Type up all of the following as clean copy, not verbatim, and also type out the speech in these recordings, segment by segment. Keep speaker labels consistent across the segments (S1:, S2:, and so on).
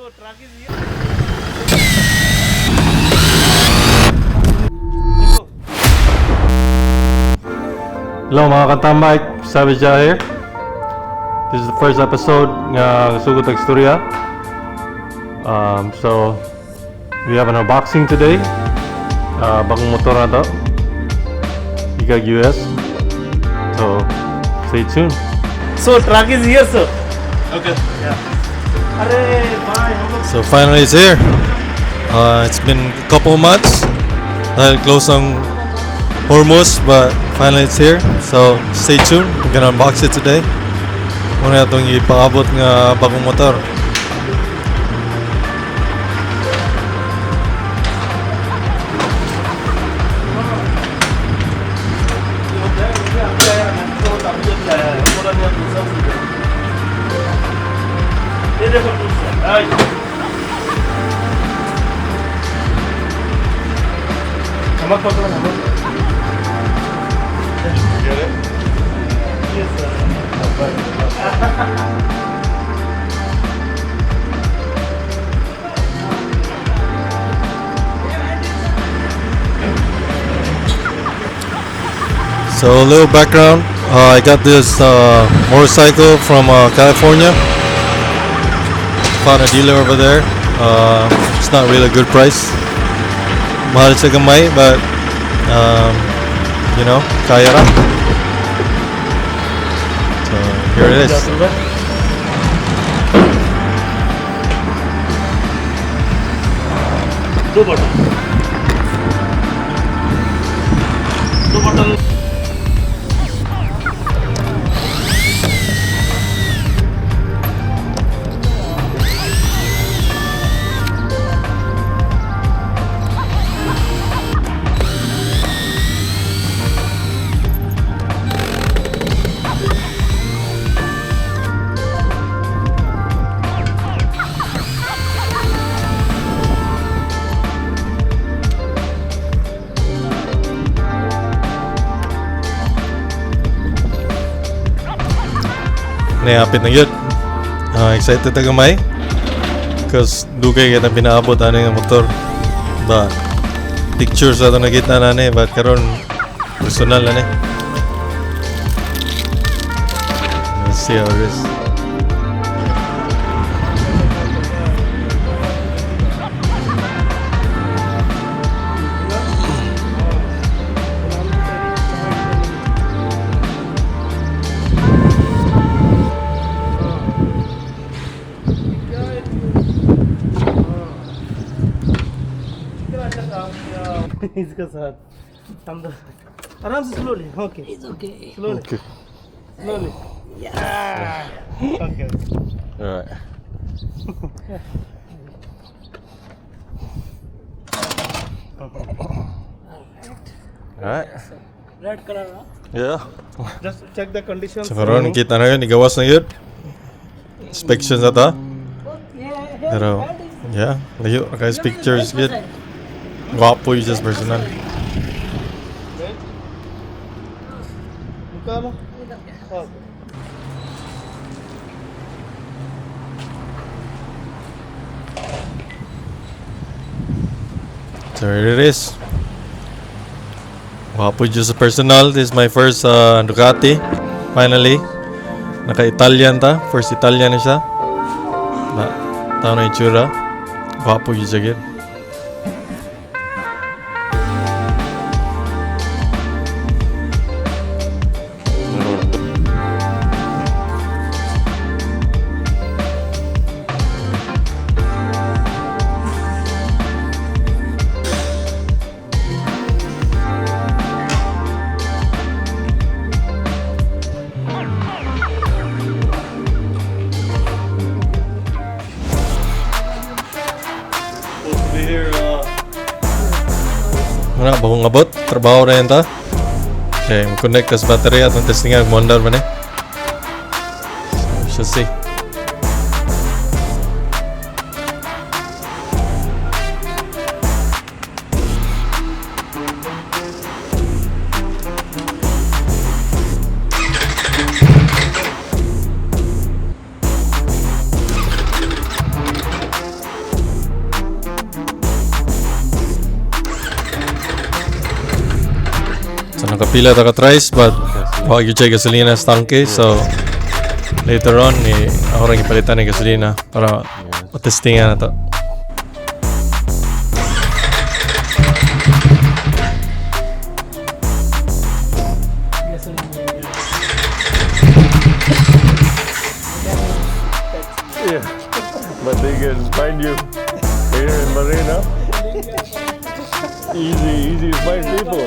S1: So truck is here.
S2: Hello mga katambay, SavijMoto here. This is the first episode ng Sugod ang Istorya. So we have an unboxing today. Bagong motor na to, Nikon US. So stay tuned.
S1: So truck is here, sir.
S2: Okay.
S1: Yeah. Arey, bye.
S3: So finally it's here. It's been a couple months. Dahil close ang Hormuz, but finally it's here. So stay tuned. We're gonna unbox it today. Muna itong ipangabot nga bagong motor.
S1: Yes, sir.
S3: So a little background. I got this motorcycle from California. Found a dealer over there. It's not really a good price. Mahal sa gamay, but you know, kaya ra. So here it is.
S1: Two button.
S3: Nayapit na yun. Excited na gamay. Because dugay kita pinaabot ano yung motor. But pictures ato nakita na ni. But karon personal na ni. Let's see how it is.
S1: इसके साथ अंदर आराम से slowly okay it's okay slowly
S3: Okay.
S1: Slowly या okay
S3: Alright. Alright.
S1: Red colour
S3: Yeah.
S1: Just check the condition
S3: So karon kita na yun. Igawas na yun. Inspections ata. Pero yeah. Layo. Guys, pictures good. Guwapo yung just personal.
S1: निकालो
S3: So here it is. Guwapo yung just personal. This is my first Ducati. Finally. Naka-Italian ta. First Italian na siya. Tao na yung tsura. Guwapo yung jagit. Wala, bagong abot. Trabaho na yan ta. Okay, mag-connect tas battery at ang testing nga. Mag-mondar man eh. So, we shall see. nakapila ta ka tries but wag you check gasolina sa tangke, so later on ako rin ipalitan ng gasolina para matestingan na to.
S2: Yeah, but they can find you here in Bahrain, huh? Easy to find people.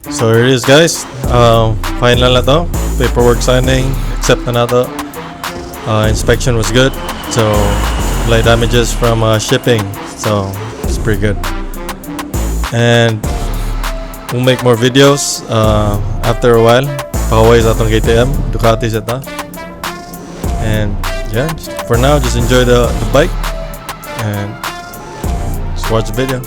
S3: So here it is, guys. Final na to. Paperwork signing, accept na to. Inspection was good. So light damages from shipping. So it's pretty good. And we'll make more videos after a while. Pakaway sa atong KTM, Ducati sa ta. And yeah, for now, just enjoy the bike and just watch the video.